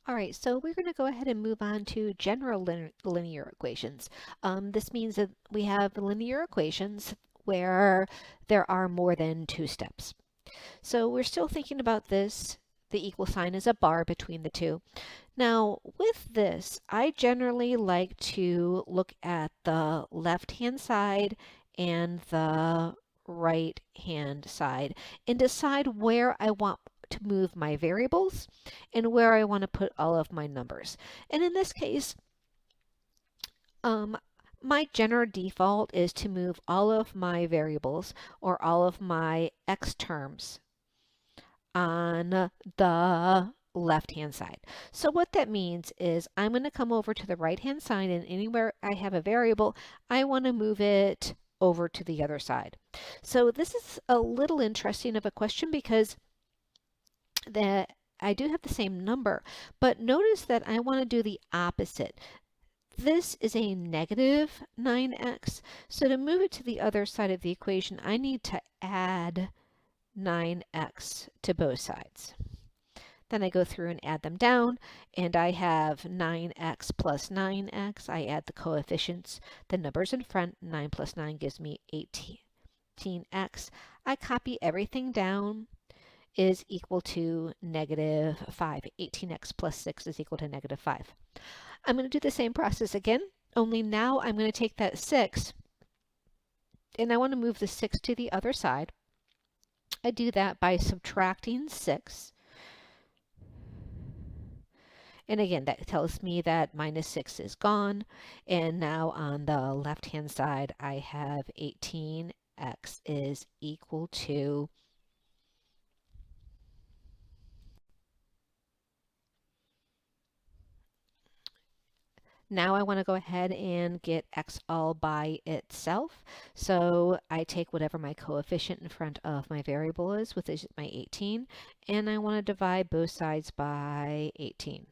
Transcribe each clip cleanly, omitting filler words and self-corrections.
All right, so we're going to go ahead and move on to general linear equations. This means that we have linear equations where there are more than two steps. So we're still thinking about this. The equal sign is a bar between the two. Now, with this, I generally like to look at the left-hand side and the right-hand side and decide where I want to move my variables and where I want to put all of my numbers. And in this case, um, my general default is to move all of my variables or all of my x terms on the left-hand side. So what that means is I'm going to come over to the right-hand side, and anywhere I have a variable, I want to move it over to the other side. So this is a little interesting of a question because I do have the same number, but notice that I want to do the opposite. This is a negative 9x, so to move it to the other side of the equation, I need to add 9x to both sides. Then I go through and add them down, and I have 9x plus 9x. I add the coefficients, the numbers in front. 9 plus 9 gives me 18x. I copy everything down is equal to negative 5. 18x plus 6 is equal to negative 5. I'm going to do the same process again, only now I'm going to take that 6, and I want to move the 6 to the other side. I do that by subtracting 6. And again, that tells me that minus 6 is gone. And now on the left-hand side, I have 18x is equal to Now I want to go ahead and get x all by itself. So I take whatever my coefficient in front of my variable is, which is my 18, and I want to divide both sides by 18.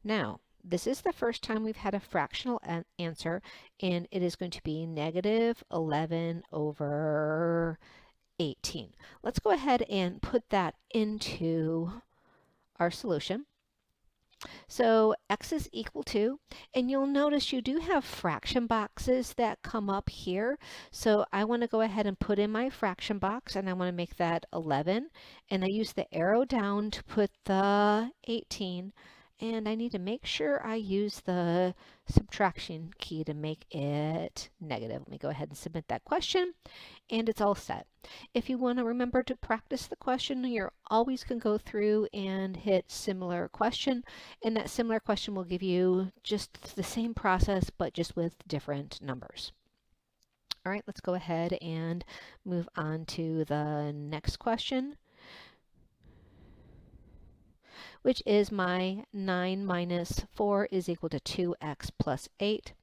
Now, this is the first time we've had a fractional answer, and it is going to be negative 11 over 18. Let's go ahead and put that into our solution. So x is equal to, and you'll notice you do have fraction boxes that come up here. So I want to go ahead and put in my fraction box, and I want to make that 11. And I use the arrow down to put the 18. And I need to make sure I use the subtraction key to make it negative. Let me go ahead and submit that question, and it's all set. If you want to remember to practice the question, you're always going to go through and hit similar question, and that similar question will give you just the same process, but just with different numbers. All right, let's go ahead and move on to the next question, which is my 9 minus 4 is equal to 2x plus 8.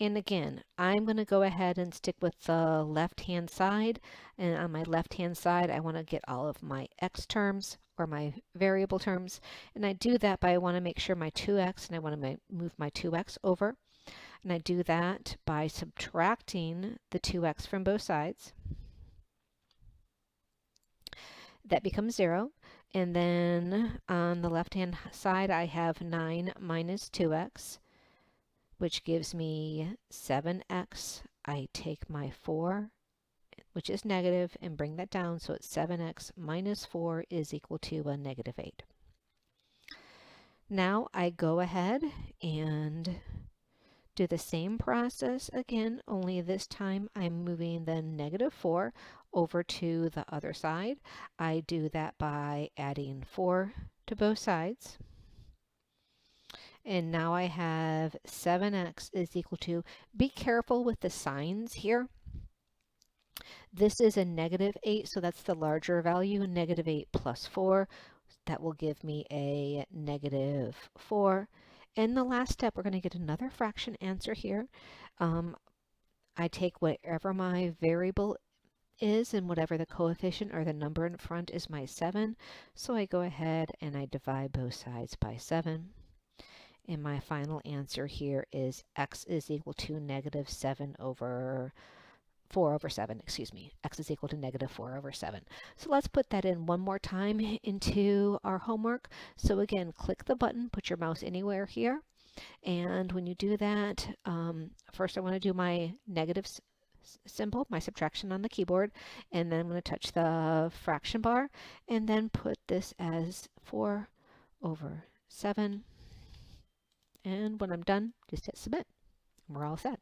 And again, I'm going to go ahead and stick with the left-hand side. And on my left-hand side, I want to get all of my x terms or my variable terms. And I do that by I want to make sure my 2x, and I want to move my 2x over. And I do that by subtracting the 2x from both sides. That becomes 0. And then on the left-hand side, I have 9 minus 2x, which gives me 7x. I take my 4, which is negative, and bring that down, so it's 7x minus 4 is equal to a negative 8. Now I go ahead and do the same process again, only this time I'm moving the negative 4 over to the other side. I do that by adding 4 to both sides. And now I have 7x is equal to, be careful with the signs here. This is a negative 8, so that's the larger value. Negative 8 plus 4, that will give me a negative 4. In the last step, we're going to get another fraction answer here. I take whatever my variable is and whatever the coefficient or the number in front is my 7. So I go ahead and I divide both sides by 7. And my final answer here is x is equal to negative 7 over 4 over 7, excuse me. X is equal to negative 4 over 7. So let's put that in one more time into our homework. So again, click the button, put your mouse anywhere here. And when you do that, first I want to do my negative symbol, my subtraction on the keyboard, and then I'm going to touch the fraction bar and then put this as 4 over 7. And when I'm done, just hit submit. We're all set.